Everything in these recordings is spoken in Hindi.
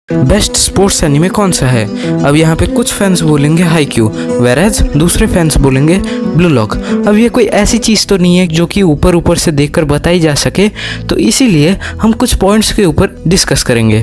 बेस्ट स्पोर्ट्स एनिमे कौन सा है? अब यहाँ पे कुछ फैंस बोलेंगे हाईक्यू, वेराज दूसरे फैंस बोलेंगे ब्लू लॉक। अब ये कोई ऐसी चीज़ तो नहीं है जो कि ऊपर ऊपर से देखकर बताई जा सके, तो इसीलिए हम कुछ पॉइंट्स के ऊपर डिस्कस करेंगे।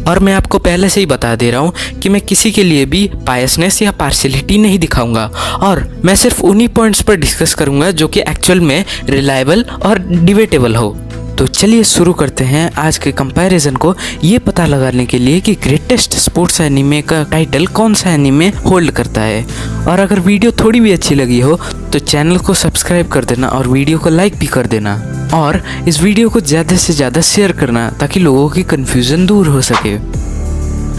और मैं आपको पहले से ही बता दे रहा हूँ कि मैं किसी के लिए भी बायसनेस या पार्शियलिटी नहीं दिखाऊंगा, और मैं सिर्फ उन्हीं पॉइंट्स पर डिस्कस करूँगा जो कि एक्चुअल में रिलायबल और डिबेटेबल हो। तो चलिए शुरू करते हैं आज के कंपैरिजन को, ये पता लगाने के लिए कि ग्रेटेस्ट स्पोर्ट्स एनीमे का टाइटल कौन सा एनीमे होल्ड करता है। और अगर वीडियो थोड़ी भी अच्छी लगी हो तो चैनल को सब्सक्राइब कर देना और वीडियो को लाइक भी कर देना, और इस वीडियो को ज़्यादा से ज़्यादा शेयर करना ताकि लोगों की कन्फ्यूज़न दूर हो सके।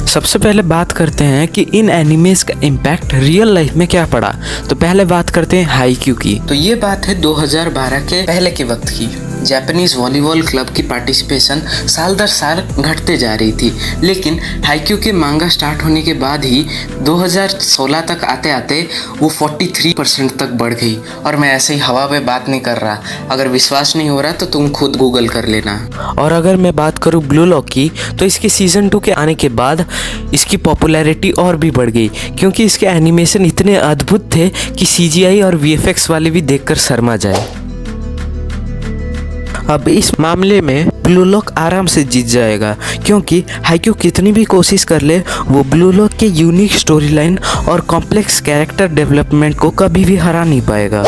सबसे पहले बात करते हैं कि इन एनिमेज का इम्पैक्ट रियल लाइफ में क्या पड़ा। तो पहले बात करते हैं हाईक्यू की। तो ये बात है 2012 के पहले के वक्त की। जापानीज वॉलीबॉल क्लब की पार्टिसिपेशन साल दर साल घटते जा रही थी, लेकिन हाईक्यू के मांगा स्टार्ट होने के बाद ही 2016 तक आते आते वो 43% तक बढ़ गई। और मैं ऐसे ही हवा पे बात नहीं कर रहा, अगर विश्वास नहीं हो रहा तो तुम खुद गूगल कर लेना। और अगर मैं बात करूँ ब्लू लॉक की, तो इसके सीज़न 2 के आने के बाद इसकी पॉपुलैरिटी और भी बढ़ गई, क्योंकि इसके एनिमेशन इतने अद्भुत थे कि CGI और VFX वाले भी देखकर शर्मा जाए। अब इस मामले में ब्लू लॉक आराम से जीत जाएगा, क्योंकि हाईक्यू कितनी भी कोशिश कर ले वो ब्लू लॉक के यूनिक स्टोरी लाइन और कॉम्प्लेक्स कैरेक्टर डेवलपमेंट को कभी भी हरा नहीं पाएगा।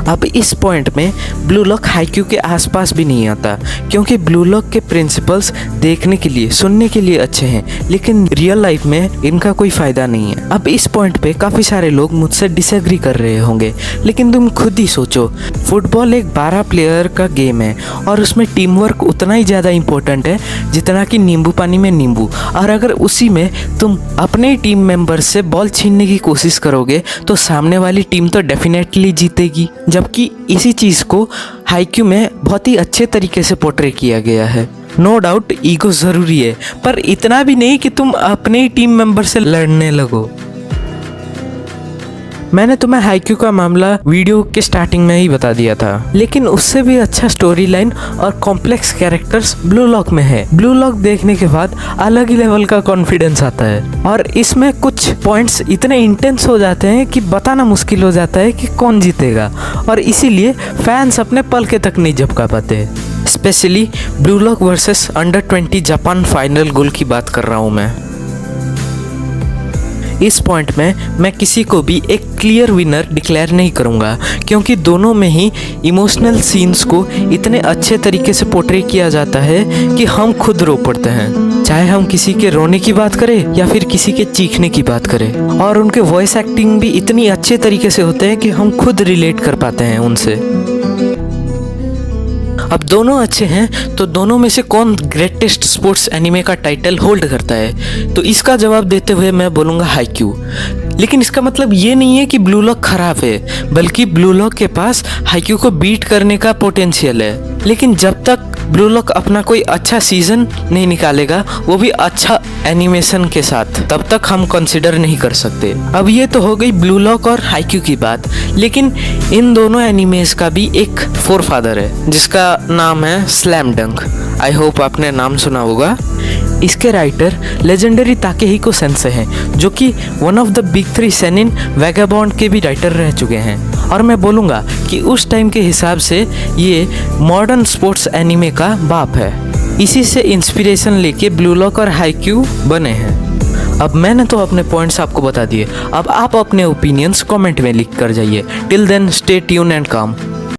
अब इस पॉइंट में ब्लू लॉक हाईक्यू के आसपास भी नहीं आता, क्योंकि ब्लू लॉक के प्रिंसिपल्स देखने के लिए सुनने के लिए अच्छे हैं, लेकिन रियल लाइफ में इनका कोई फ़ायदा नहीं है। अब इस पॉइंट पे काफ़ी सारे लोग मुझसे डिसएग्री कर रहे होंगे, लेकिन तुम खुद ही सोचो, फुटबॉल एक 12 प्लेयर का गेम है और उसमें टीम वर्क उतना ही ज़्यादा इम्पोर्टेंट है जितना कि नींबू पानी में नींबू। और अगर उसी में तुम अपने ही टीम मेंबर से बॉल छीनने की कोशिश करोगे तो सामने वाली टीम तो डेफिनेटली जीतेगी। जबकि इसी चीज़ को हाईक्यू में बहुत ही अच्छे तरीके से पोर्ट्रे किया गया है। नो डाउट ईगो ज़रूरी है, पर इतना भी नहीं कि तुम अपने ही टीम मेंबर से लड़ने लगो। मैंने तुम्हें हाईक्यू का मामला वीडियो के स्टार्टिंग में ही बता दिया था, लेकिन उससे भी अच्छा स्टोरी लाइन और कॉम्प्लेक्स कैरेक्टर्स ब्लू लॉक में है। ब्लू लॉक देखने के बाद अलग ही लेवल का कॉन्फिडेंस आता है, और इसमें कुछ पॉइंट्स इतने इंटेंस हो जाते हैं कि बताना मुश्किल हो जाता है कि कौन जीतेगा, और इसीलिए फैंस अपने पल के तक नहीं झपका पाते। Specially blue lock versus under twenty Japan final goal की बात कर रहा हूँ मैं। इस पॉइंट में मैं किसी को भी एक क्लियर विनर डिक्लेयर नहीं करूंगा, क्योंकि दोनों में ही इमोशनल सीन्स को इतने अच्छे तरीके से पोर्ट्रे किया जाता है कि हम खुद रो पड़ते हैं, चाहे हम किसी के रोने की बात करें या फिर किसी के चीखने की बात करें। और उनके वॉइस एक्टिंग भी इतनी अच्छे तरीके से होते हैं कि हम खुद रिलेट कर पाते हैं उनसे। अब दोनों अच्छे हैं, तो दोनों में से कौन ग्रेटेस्ट स्पोर्ट्स एनीमे का टाइटल होल्ड करता है? तो इसका जवाब देते हुए मैं बोलूँगा हाईक्यू। लेकिन इसका मतलब ये नहीं है कि ब्लू लॉक खराब है, बल्कि ब्लू लॉक के पास हाईक्यू को बीट करने का पोटेंशियल है। लेकिन जब तक ब्लू लॉक अपना कोई अच्छा सीजन नहीं निकालेगा, वो भी अच्छा एनिमेशन के साथ, तब तक हम कंसिडर नहीं कर सकते। अब ये तो हो गई ब्लू लॉक और हाईक्यू की बात, लेकिन इन दोनों एनिमेज का भी एक फोरफादर है जिसका नाम है स्लैम डंक। आई होप आपने नाम सुना होगा। इसके राइटर लेजेंडरी ताकेहिको सेंसे हैं, जो कि वन ऑफ द बिग 3 सेनिन वैगाबॉन्ड के भी राइटर रह चुके हैं। और मैं बोलूँगा कि उस टाइम के हिसाब से ये मॉडर्न स्पोर्ट्स एनीमे का बाप है। इसी से इंस्पिरेशन लेके ब्लू लॉक और हाईक्यू बने हैं। अब मैंने तो अपने पॉइंट्स आपको बता दिए, अब आप अपने ओपिनियंस कमेंट में लिख कर जाइए। Till then stay tune and काम।